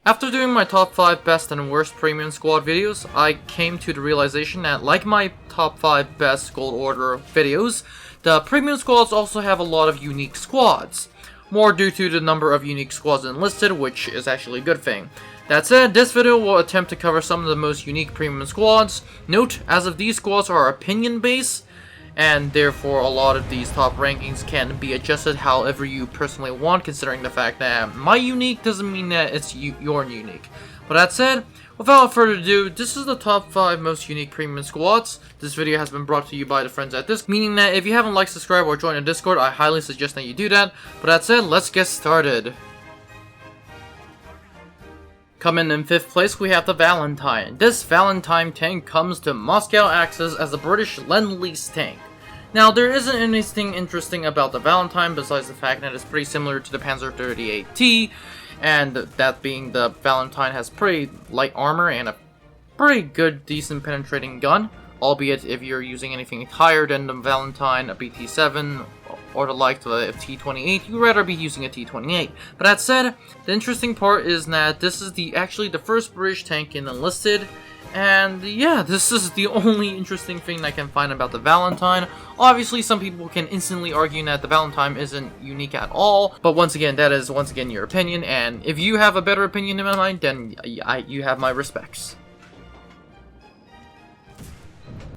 After doing my top 5 best and worst premium squad videos, I came to the realization that, like my top 5 best gold order videos, the premium squads also have a lot of unique squads. More due to the number of unique squads enlisted, which is actually a good thing. That said, this video will attempt to cover some of the most unique premium squads. Note, as of these squads are opinion based, and therefore a lot of these top rankings can be adjusted however you personally want, considering the fact that my unique doesn't mean that it's your unique. But that said, without further ado, this is the top 5 most unique premium squads. This video has been brought to you by the friends at Disc, meaning that if you haven't liked, subscribed, or joined the Discord, I highly suggest that you do that. But that said, let's get started. Coming in 5th place, we have the Valentine. This Valentine tank comes to Moscow Axis as a British Lend-Lease tank. Now, there isn't anything interesting about the Valentine besides the fact that it's pretty similar to the Panzer 38T, and that being the Valentine has pretty light armor and a pretty good, decent penetrating gun, albeit if you're using anything higher than the Valentine, a BT-7, or the like, the T-28, you'd rather be using a T-28. But that said, the interesting part is that this is actually the first British tank in Enlisted, and yeah, this is the only interesting thing I can find about the Valentine. Obviously, some people can instantly argue that the Valentine isn't unique at all, but once again, that is your opinion, and if you have a better opinion in mind, then you have my respects.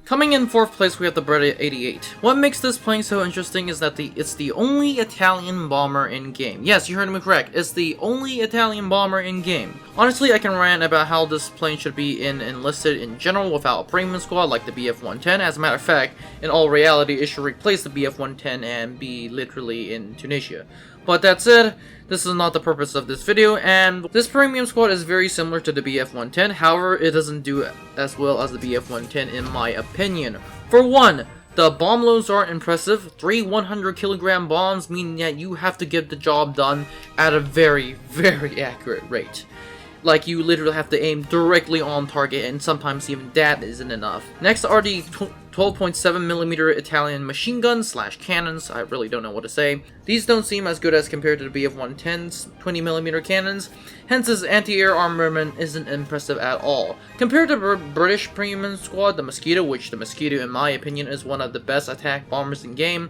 Coming in 4th place, we have the Breda 88. What makes this plane so interesting is that it's the only Italian bomber in-game. Yes, you heard me correct. It's the only Italian bomber in-game. Honestly, I can rant about how this plane should be in Enlisted in general without a premium squad like the BF-110. As a matter of fact, in all reality, it should replace the BF-110 and be literally in Tunisia. But that said, this is not the purpose of this video, and this premium squad is very similar to the BF-110, however, it doesn't do as well as the BF-110 in my opinion. For one, the bomb loads aren't impressive. 3 100kg bombs mean that you have to get the job done at a very, very accurate rate. Like, you literally have to aim directly on target, and sometimes even that isn't enough. Next are the 12.7mm Italian machine guns / cannons. I really don't know what to say. These don't seem as good as compared to the BF-110's 20mm cannons, hence its anti-air armament isn't impressive at all. Compared to the British premium squad, the Mosquito, which the Mosquito in my opinion is one of the best attack bombers in game,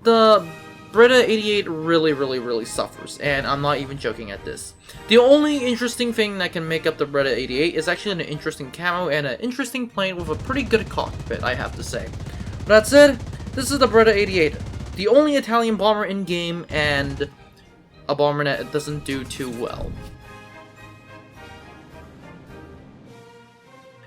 the Breda 88 really suffers, and I'm not even joking at this. The only interesting thing that can make up the Breda 88 is actually an interesting camo and an interesting plane with a pretty good cockpit, I have to say. But that said, this is the Breda 88, the only Italian bomber in game, and a bomber that doesn't do too well.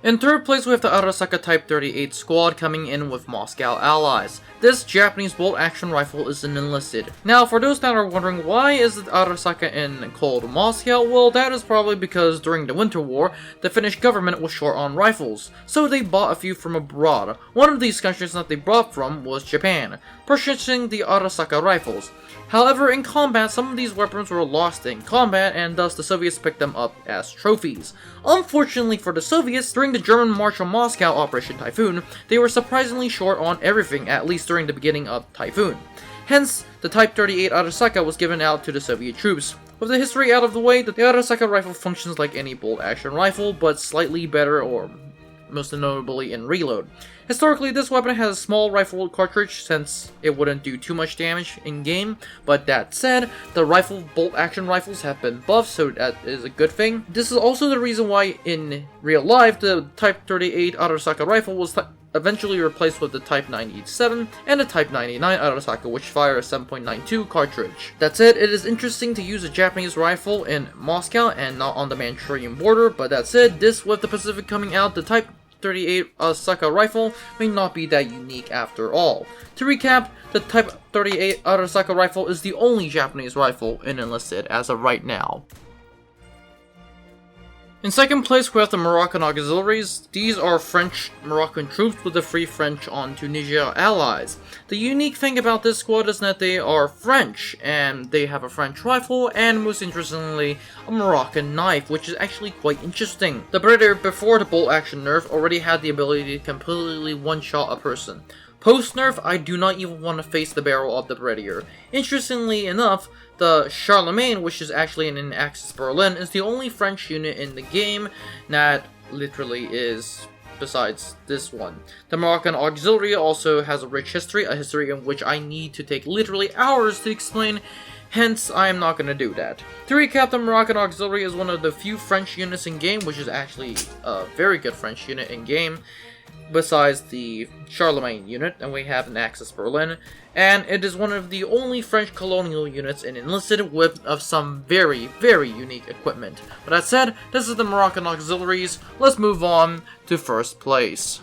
In 3rd place, we have the Arasaka Type 38 squad coming in with Moscow allies. This Japanese bolt-action rifle is an Enlisted. Now, for those that are wondering why is the Arasaka in cold Moscow, well, that is probably because during the Winter War, the Finnish government was short on rifles, so they bought a few from abroad. One of these countries that they bought from was Japan, purchasing the Arasaka rifles. However, in combat, some of these weapons were lost in combat, and thus the Soviets picked them up as trophies. Unfortunately for the Soviets, during the German March on Moscow Operation Typhoon, they were surprisingly short on everything, at least during the beginning of Typhoon. Hence, the Type 38 Arasaka was given out to the Soviet troops. With the history out of the way, the Arasaka rifle functions like any bolt-action rifle, but slightly better, or most notably in reload. Historically, this weapon has a small rifle cartridge since it wouldn't do too much damage in-game, but that said, the bolt-action rifles have been buffed, so that is a good thing. This is also the reason why in real life, the Type 38 Arasaka rifle was eventually replaced with the Type 97 and the Type 99 Arasaka, which fire a 7.92 cartridge. That said, it is interesting to use a Japanese rifle in Moscow and not on the Manchurian border, but that said, this with the Pacific coming out, the Type 38 Arasaka rifle may not be that unique after all. To recap, the Type 38 Arasaka rifle is the only Japanese rifle in Enlisted as of right now. In 2nd place, we have the Moroccan Auxiliaries. These are French-Moroccan troops with the Free French on Tunisia allies. The unique thing about this squad is that they are French, and they have a French rifle, and most interestingly, a Moroccan knife, which is actually quite interesting. The British, before the bolt action nerf, already had the ability to completely one-shot a person. Post-nerf, I do not even want to face the barrel of the Bredier. Interestingly enough, the Charlemagne, which is actually an Axis Berlin, is the only French unit in the game that literally is besides this one. The Moroccan Auxiliary also has a rich history, a history in which I need to take literally hours to explain, hence I am not going to do that. To recap, the Moroccan Auxiliary is one of the few French units in game, which is actually a very good French unit in game, besides the Charlemagne unit, and we have an Axis Berlin, and it is one of the only French colonial units in Enlisted with some very, very unique equipment. With that said, this is the Moroccan Auxiliaries. Let's move on to first place.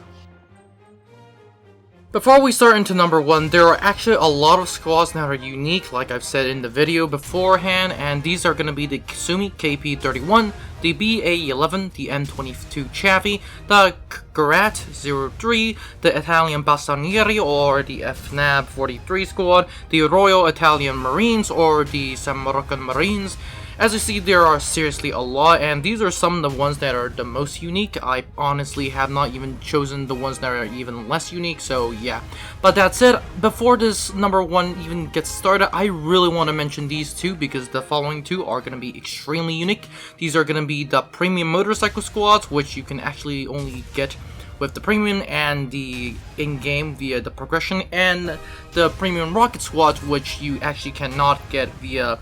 Before we start into number 1, there are actually a lot of squads that are unique, like I've said in the video beforehand, and these are going to be the Kasumi KP-31, the BA-11, the M22 Chaffee, the Garat-03, the Italian Bastogneri or the FNAB-43 squad, the Royal Italian Marines or the San Moroccan Marines. As you see, there are seriously a lot, and these are some of the ones that are the most unique. I honestly have not even chosen the ones that are even less unique, so yeah. But that said, before this number 1 even gets started, I really want to mention these two because the following two are going to be extremely unique. These are going to be the premium motorcycle squads, which you can actually only get with the premium and the in-game via the progression, and the premium rocket squads, which you actually cannot get via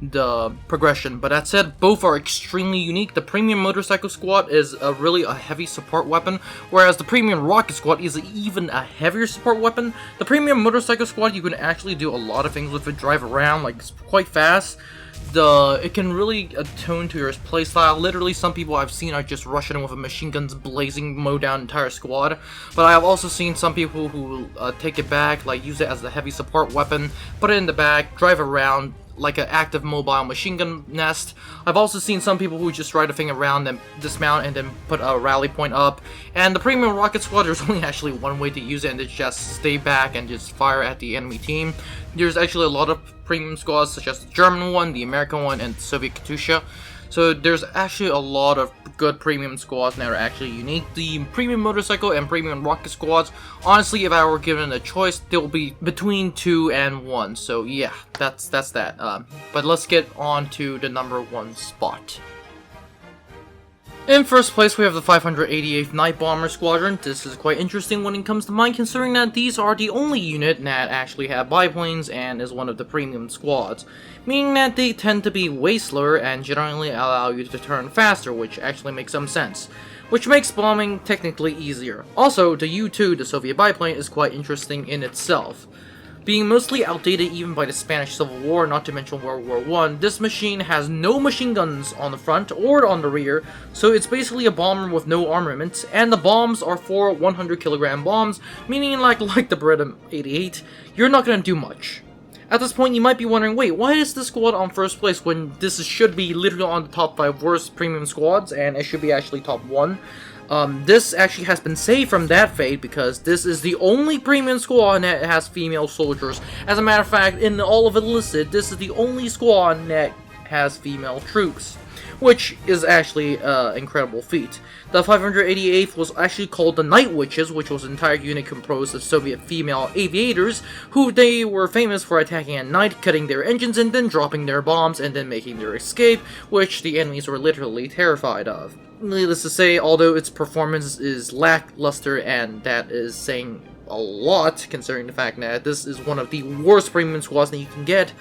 the progression. But that said, both are extremely unique. The premium motorcycle squad is really a heavy support weapon, whereas the premium rocket squad is even a heavier support weapon. The premium motorcycle squad, you can actually do a lot of things with it, drive around like it's quite fast. It can really attune to your playstyle. Literally, some people I've seen are just rushing in with a machine guns blazing, mow down entire squad. But I have also seen some people who take it back, like use it as a heavy support weapon, put it in the back, drive around like an active mobile machine gun nest. I've also seen some people who just ride the thing around and dismount and then put a rally point up. And the premium rocket squad, there's only actually one way to use it, and it's just stay back and just fire at the enemy team. There's actually a lot of premium squads, such as the German one, the American one, and the Soviet Katusha. So there's actually a lot of good premium squads that are actually unique. The premium motorcycle and premium rocket squads, honestly, if I were given a choice, they'll be between 2 and 1. So yeah, that's that. But let's get on to the number 1 spot. In first place, we have the 588th Night Bomber Squadron. This is quite interesting when it comes to mine, considering that these are the only unit that actually have biplanes and is one of the premium squads, meaning that they tend to be way slower and generally allow you to turn faster, which actually makes some sense, which makes bombing technically easier. Also, the U-2, the Soviet biplane, is quite interesting in itself. Being mostly outdated even by the Spanish Civil War, not to mention World War I, this machine has no machine guns on the front or on the rear, so it's basically a bomber with no armament, and the bombs are 4 100-kilogram bombs, meaning like the Beretta 88, you're not gonna do much. At this point, you might be wondering, wait, why is this squad on first place when this should be literally on the top 5 worst premium squads, and it should be actually top 1? This actually has been saved from that fate because this is the only premium squad that has female soldiers. As a matter of fact, in all of Enlisted, this is the only squad that has female troops, which is actually an incredible feat. The 588th was actually called the Night Witches, which was an entire unit composed of Soviet female aviators, who they were famous for attacking at night, cutting their engines, and then dropping their bombs, and then making their escape, which the enemies were literally terrified of. Needless to say, although its performance is lackluster, and that is saying a lot, considering the fact that this is one of the worst premium squads that you can get,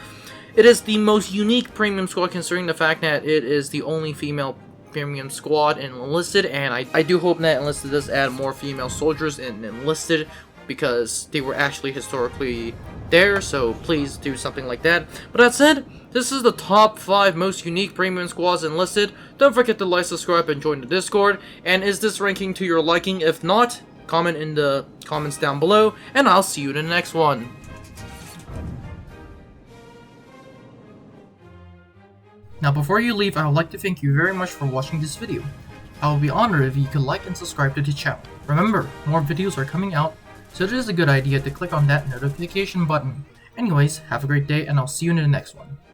it is the most unique premium squad, considering the fact that it is the only female premium squad in Enlisted, and I do hope that Enlisted does add more female soldiers in Enlisted, because they were actually historically there, so please do something like that. But that said, this is the top 5 most unique premium squads Enlisted. Don't forget to like, subscribe, and join the Discord. And is this ranking to your liking? If not, comment in the comments down below, and I'll see you in the next one. Now before you leave, I would like to thank you very much for watching this video. I would be honored if you could like and subscribe to the channel. Remember, more videos are coming out, so it is a good idea to click on that notification button. Anyways, have a great day, and I'll see you in the next one.